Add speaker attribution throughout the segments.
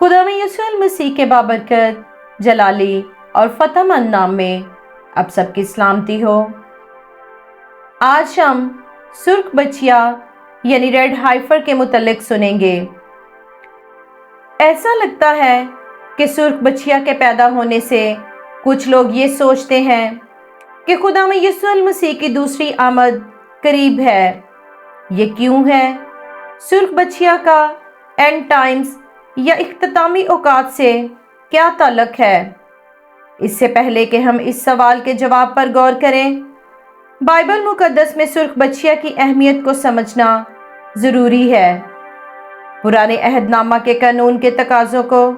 Speaker 1: खुदा यीशु मसीह के बाबरकत जलाली और फतहमंद नाम में अब सबकी सलामती हो। आज हम सुर्ख बछिया यानी रेड हाइफर के मुतल्लिक सुनेंगे। ऐसा लगता है कि सुर्ख बछिया के पैदा होने से कुछ लोग ये सोचते हैं कि खुदा यीशु मसीह की दूसरी आमद करीब है। ये क्यों है? सुर्ख बछिया का एंड टाइम्स या इख्तितामी औकात से क्या ताल्लुक है? इससे पहले कि हम इस सवाल के जवाब पर गौर करें, बाइबल मुकद्दस में सुर्ख बछिया की अहमियत को समझना ज़रूरी है। पुराने अहदनामा के कानून के तकाज़ों को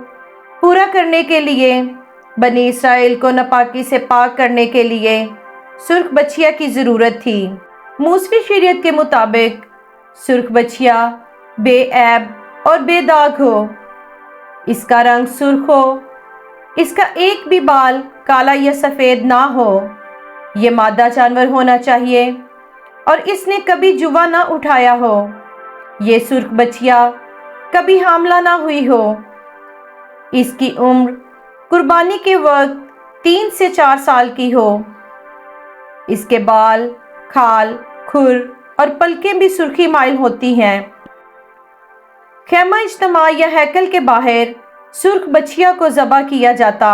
Speaker 1: पूरा करने के लिए बनी इसराइल को नापाकी से पाक करने के लिए सुर्ख बछिया की ज़रूरत थी। मूसवी शरीयत के मुताबिक सुर्ख बछिया बेऐब और बेदाग हो, इसका रंग सुर्ख हो, इसका एक भी बाल काला या सफ़ेद ना हो, ये मादा जानवर होना चाहिए और इसने कभी जुआ ना उठाया हो। ये सुर्ख बछिया कभी हामला ना हुई हो। इसकी उम्र कुर्बानी के वक्त 3 से 4 साल की हो। इसके बाल, खाल, खुर और पलकें भी सुर्खी माइल होती हैं। खैमा इज्तिमा या हैकल के बाहर सुर्ख बछिया को ज़बह किया जाता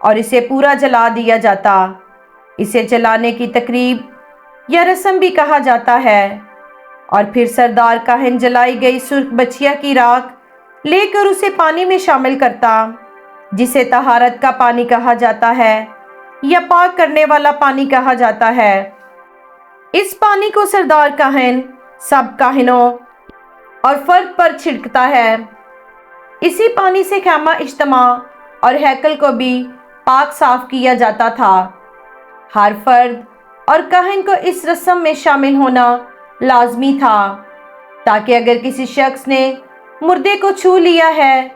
Speaker 1: और इसे पूरा जला दिया जाता। इसे जलाने की तकरीब या रस्म भी कहा जाता है। और फिर सरदार काहिन जलाई गई सुर्ख बछिया की राख लेकर उसे पानी में शामिल करता, जिसे तहारत का पानी कहा जाता है या पाक करने वाला पानी कहा जाता है। इस पानी को सरदार काहिन सब काहिनों और फर्द पर छिड़कता है। इसी पानी से खैमा इज्तिमा और हैकल को भी पाक साफ किया जाता था। हर फर्द और काहिन को इस रस्म में शामिल होना लाजमी था, ताकि अगर किसी शख्स ने मुर्दे को छू लिया है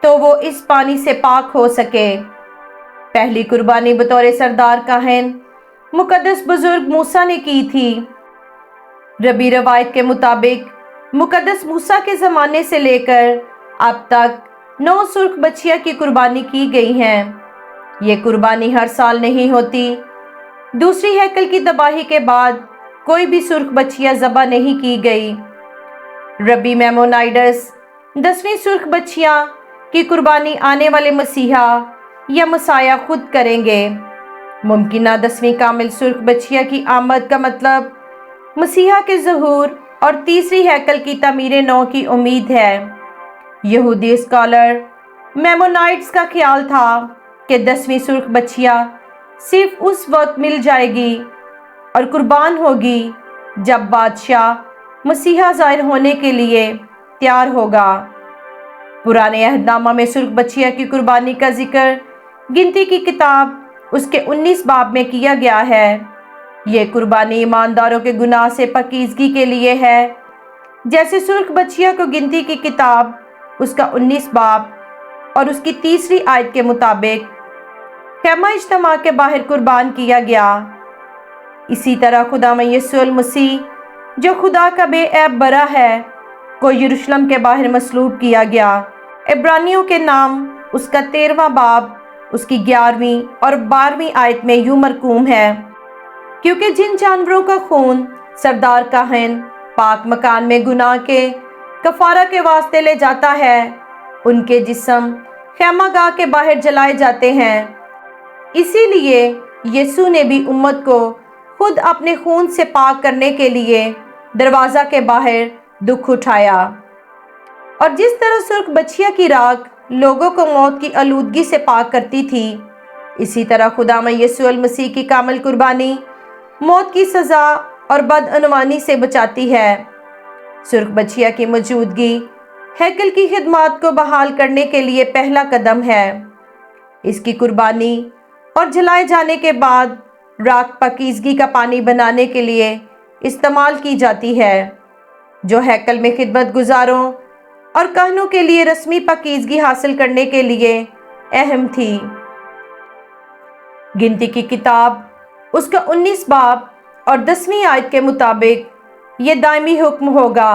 Speaker 1: तो वो इस पानी से पाक हो सके। पहली कुर्बानी बतौर सरदार काहिन मुकद्दस बुजुर्ग मूसा ने की थी। रबी रवायत के मुताबिक मुकद्दस मूसा के ज़माने से लेकर अब तक 9 सुर्ख बछिया की कुर्बानी की गई हैं। ये कुर्बानी हर साल नहीं होती। दूसरी हैकल की तबाही के बाद कोई भी सुर्ख बछिया ज़बह नहीं की गई। रबी मेमोनाइडस 10वीं सुर्ख बछिया की कुर्बानी आने वाले मसीहा या मसाया खुद करेंगे। मुमकिना 10वीं कामिल सुर्ख बछिया की आमद का मतलब मसीहा के ज़हूर और तीसरी हैकल की तमीर नौ की उम्मीद है। यहूदी स्कॉलर मेमोनाइट्स का ख्याल था कि 10वीं सुर्ख बछिया सिर्फ उस वक्त मिल जाएगी और कुर्बान होगी जब बादशाह मसीहा ज़ाहिर होने के लिए तैयार होगा। पुराने अहदनामा में सुर्ख बछिया की कुर्बानी का जिक्र गिनती की किताब उसके 19 बाब में किया गया है। ये कुर्बानी ईमानदारों के गुनाह से पाकीज़गी के लिए है। जैसे सुर्ख बछिया को गिनती की किताब उसका 19 बाब और उसकी 3री आयत के मुताबिक खैमा इज्तिमा के बाहर कुर्बान किया गया, इसी तरह खुदा यीशु मसीह जो खुदा का बेऐब बरा है को यरूशलेम के बाहर मसलूब किया गया। इब्रानियों के नाम उसका 13वां बाब उसकी 11वीं और 12वीं आयत में यूं मरकूम है, क्योंकि जिन जानवरों का खून सरदार काहिन पाक मकान में गुनाह के कफारा के वास्ते ले जाता है, उनके जिस्म खैमागाह के बाहर जलाए जाते हैं। इसीलिए यीशु ने भी उम्मत को खुद अपने खून से पाक करने के लिए दरवाज़ा के बाहर दुख उठाया। और जिस तरह सुर्ख बछिया की राख लोगों को मौत की आलूदगी से पाक करती थी, इसी तरह खुदा यीशु मसीह की कामिल कुर्बानी मौत की सज़ा और बदअनवानी से बचाती है। सुर्ख बछिया की मौजूदगी हैकल की खिदमत को बहाल करने के लिए पहला कदम है। इसकी कुर्बानी और जलाए जाने के बाद राख पाकीज़गी का पानी बनाने के लिए इस्तेमाल की जाती है, जो हैकल में खिदमत गुजारों और काहनों के लिए रस्मी पाकीज़गी हासिल करने के लिए अहम थी। गिनती की किताब उसका 19 बाब और 10वीं आयत के मुताबिक ये दायमी हुक्म होगा।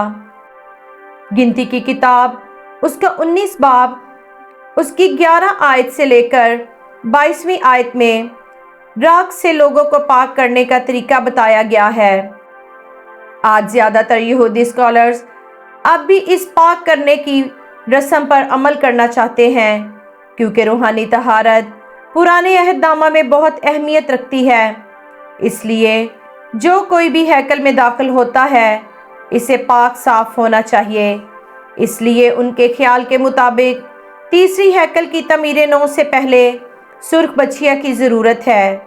Speaker 1: गिनती की किताब उसका 19 बाब اس کی 11 آیت سے لے کر 22ویں آیت میں راگ سے لوگوں کو پاک کرنے کا طریقہ بتایا گیا ہے۔ آج زیادہ تر یہودی اسکالرز اب بھی اس پاک کرنے کی رسم پر عمل کرنا چاہتے ہیں، کیونکہ روحانی طہارت پرانے عہد نامہ میں بہت اہمیت رکھتی ہے۔ اس لیے جو کوئی بھی ہیکل میں داخل ہوتا ہے اسے پاک صاف ہونا چاہیے۔ اس لیے ان کے خیال کے مطابق تیسری ہیکل کی تعمیر نو سے پہلے سرخ بچھیا کی ضرورت ہے۔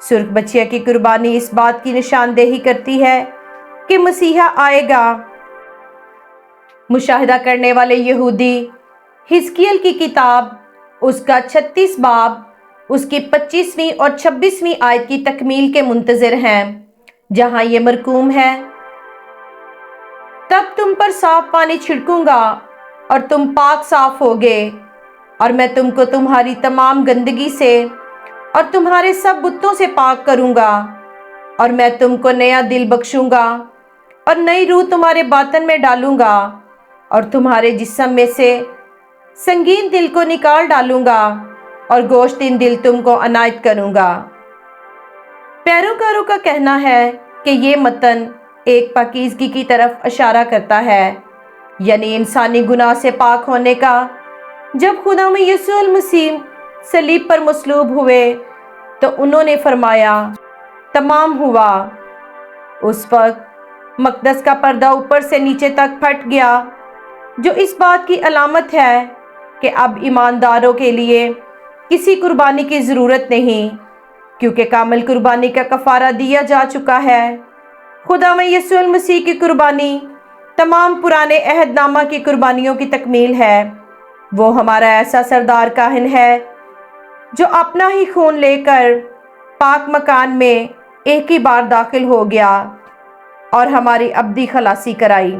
Speaker 1: سرخ بچھیا کی قربانی اس بات کی نشاندہی کرتی ہے کہ مسیحا آئے گا۔ مشاہدہ کرنے والے یہودی حزقیل کی کتاب اس کا 36 باب اس کی 25ویں اور 26ویں آیت کی تکمیل کے منتظر ہیں، جہاں یہ مرقوم ہے، تب تم پر صاف پانی چھڑکوں گا اور تم پاک صاف ہوگے، اور میں تم کو تمہاری تمام گندگی سے اور تمہارے سب بتوں سے پاک کروں گا، اور میں تم کو نیا دل بخشوں گا اور نئی روح تمہارے باطن میں ڈالوں گا، اور تمہارے جسم میں سے سنگین دل کو نکال ڈالوں گا اور گوشتین دل تم کو عنایت کروں گا۔ پیروکاروں کا کہنا ہے کہ یہ متن ایک پاکیزگی کی طرف اشارہ کرتا ہے، یعنی انسانی گناہ سے پاک ہونے کا۔ جب خداوند یسوع المسیح صلیب پر مصلوب ہوئے تو انہوں نے فرمایا تمام ہوا۔ اس وقت مقدس کا پردہ اوپر سے نیچے تک پھٹ گیا، جو اس بات کی علامت ہے کہ اب ایمانداروں کے لیے کسی قربانی کی ضرورت نہیں، کیونکہ کامل قربانی کا کفارہ دیا جا چکا ہے۔ خداوند یسوع المسیح کی قربانی تمام پرانے عہد نامہ کی قربانیوں کی تکمیل ہے۔ وہ ہمارا ایسا سردار کاہن ہے جو اپنا ہی خون لے کر پاک مکان میں ایک ہی بار داخل ہو گیا اور ہماری ابدی خلاصی کرائی۔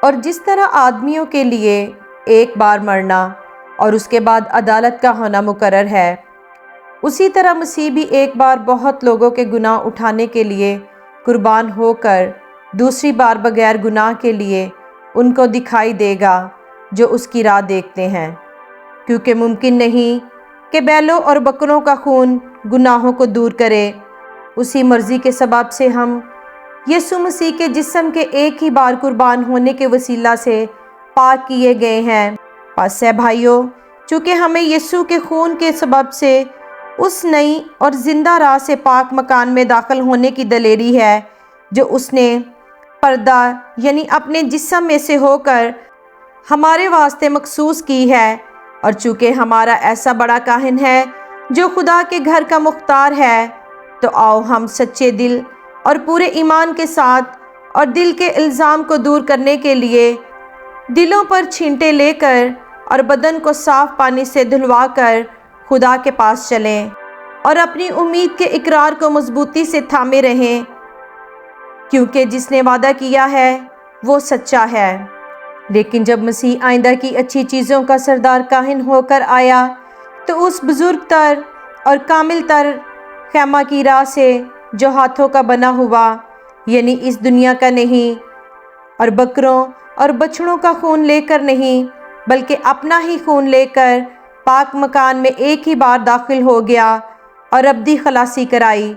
Speaker 1: اور جس طرح آدمیوں کے لیے ایک بار مرنا اور اس کے بعد عدالت کا ہونا مقرر ہے، اسی طرح مسیح بھی ایک بار بہت لوگوں کے گناہ اٹھانے کے لیے قربان ہو کر دوسری بار بغیر گناہ کے لیے ان کو دکھائی دے گا جو اس کی راہ دیکھتے ہیں، کیونکہ ممکن نہیں کہ بیلوں اور بکروں کا خون گناہوں کو دور کرے۔ اسی مرضی کے سبب سے ہم یسوع مسیح کے جسم کے ایک ہی بار قربان ہونے کے وسیلہ سے پاک کیے گئے ہیں۔ پس اے بھائیو، چونکہ ہمیں یسوع کے خون کے سبب سے اس نئی اور زندہ راہ سے پاک مکان میں داخل ہونے کی دلیری ہے جو اس نے پردہ یعنی اپنے جسم میں سے ہو کر ہمارے واسطے مخصوص کی ہے، اور چونکہ ہمارا ایسا بڑا کاہن ہے جو خدا کے گھر کا مختار ہے، تو آؤ ہم سچے دل اور پورے ایمان کے ساتھ اور دل کے الزام کو دور کرنے کے لیے دلوں پر چھینٹے لے کر اور بدن کو صاف پانی سے دھلوا کر خدا کے پاس چلیں اور اپنی امید کے اقرار کو مضبوطی سے تھامے رہیں، کیونکہ جس نے وعدہ کیا ہے وہ سچا ہے۔ لیکن جب مسیح آئندہ کی اچھی چیزوں کا سردار کاہن ہو کر آیا تو اس بزرگ تر اور کامل تر خیمہ کی راہ سے جو ہاتھوں کا بنا ہوا یعنی اس دنیا کا نہیں، اور بکروں اور بچڑوں کا خون لے کر نہیں بلکہ اپنا ہی خون لے کر پاک مکان میں ایک ہی بار داخل ہو گیا اور ابدی خلاصی کرائی،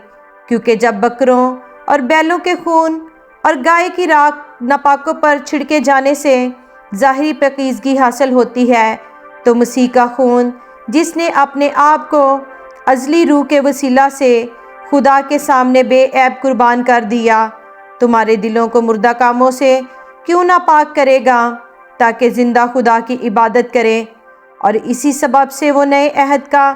Speaker 1: کیونکہ جب بکروں اور بیلوں کے خون اور گائے کی راکھ ناپاکوں پر چھڑکے جانے سے ظاہری پاکیزگی حاصل ہوتی ہے، تو مسیح کا خون جس نے اپنے آپ کو ازلی روح کے وسیلہ سے خدا کے سامنے بے عیب قربان کر دیا، تمہارے دلوں کو مردہ کاموں سے کیوں نہ پاک کرے گا تاکہ زندہ خدا کی عبادت کریں۔ اور اسی سبب سے وہ نئے عہد کا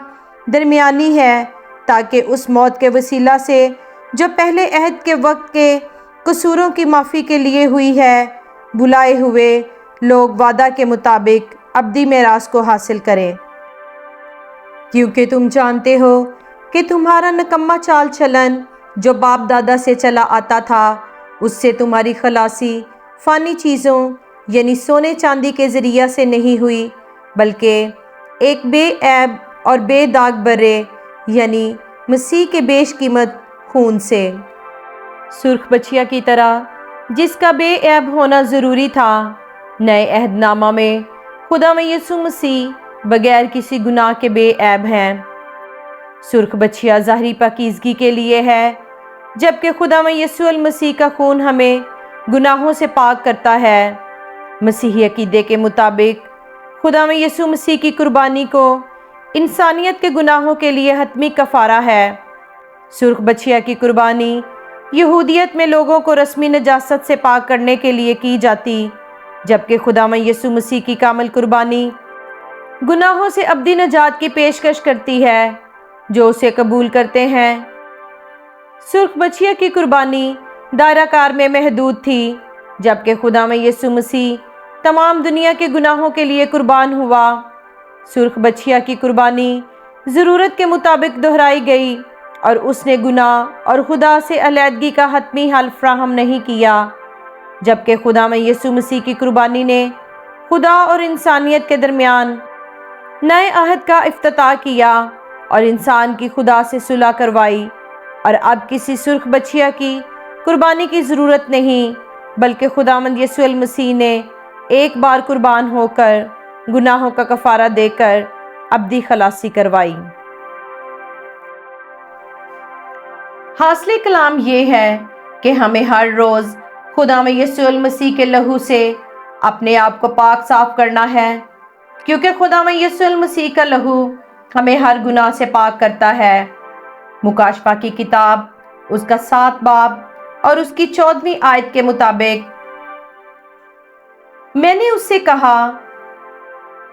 Speaker 1: درمیانی ہے، تاکہ اس موت کے وسیلہ سے جو پہلے عہد کے وقت کے قصوروں کی معافی کے لیے ہوئی ہے، بلائے ہوئے لوگ وعدہ کے مطابق ابدی میراث کو حاصل کریں۔ کیونکہ تم جانتے ہو کہ تمہارا نکما چال چلن جو باپ دادا سے چلا آتا تھا، اس سے تمہاری خلاصی فانی چیزوں یعنی سونے چاندی کے ذریعہ سے نہیں ہوئی، بلکہ ایک بے عیب اور بے داغ برے یعنی مسیح کے بیش قیمت خون سے، سرخ بچھیا کی طرح جس کا بے عیب ہونا ضروری تھا۔ نئے عہد نامہ میں खुदा में यीशु मसीह बगैर किसी गुनाह के बेऐब हैं। सुर्ख बछिया ज़ाहिरी पाकीज़गी के लिए है, जबकि खुदा में यीशु अल मसीह का खून हमें गुनाहों से पाक करता है। मसीही अकीदे के मुताबिक खुदा में यीशु मसीह की कुर्बानी को इंसानियत के गुनाहों के लिए हतमी कफ़ारा है। सुर्ख बछिया की कुर्बानी यहूदियत में लोगों को रस्मी नजासत से पाक करने के लिए की जाती, जबकि खुदा में यीशु मसीह की कामिल कुर्बानी गुनाहों से अब्दी नजात की पेशकश करती है जो उसे कबूल करते हैं। सुर्ख बछिया की कुर्बानी दायराकार में महदूद थी, जबकि खुदा में यीशु मसीह तमाम दुनिया के गुनाहों के लिए कुर्बान हुआ। सुर्ख बछिया की कुर्बानी ज़रूरत के मुताबिक दोहराई गई और उसने गुनाह और खुदा से अलहदगी का हतमी हल फ्राहम नहीं किया, जबकि खुदा में यीशु मसीह की कुर्बानी ने खुदा और इंसानियत के दरमियान नए अहद का इफ्तिताह किया और इंसान की खुदा से सुलह करवाई। और अब किसी सुर्ख बछिया की कुर्बानी की ज़रूरत नहीं, बल्कि खुदावंद यीशु अल मसीह ने एक बार कुर्बान होकर गुनाहों का कफ़ारा देकर अब्दी खलासी करवाई। हासिल कलाम ये है कि हमें हर रोज़ खुदा में यीशु अल मसीह के लहू से अपने आप को पाक साफ करना है, क्योंकि खुदा में यीशु अल मसीह का लहू हमें हर गुनाह से पाक करता है। मुकाशफा की किताब उसका 7 बाब और उसकी 14वीं आयत के मुताबिक, मैंने उससे कहा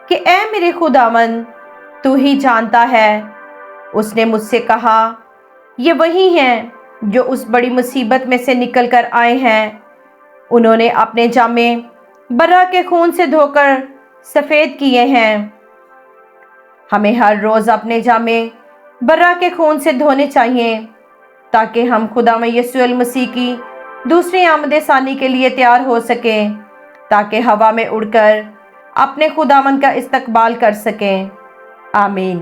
Speaker 1: कि ए मेरे खुदावंद, तू ही जानता है। उसने मुझसे कहा, ये वही हैं जो उस बड़ी मुसीबत में से निकल कर आए हैं। उन्होंने अपने जामे बर्रा के खून से धोकर सफ़ेद किए हैं। हमें हर रोज़ अपने जामे बर्रा के खून से धोने चाहिए, ताकि हम खुदा में यीशु अल मसीह की दूसरी आमद सानी के लिए तैयार हो सकें, ताकि हवा में उड़कर अपने खुदावंद का इस्तकबाल कर सकें। आमीन।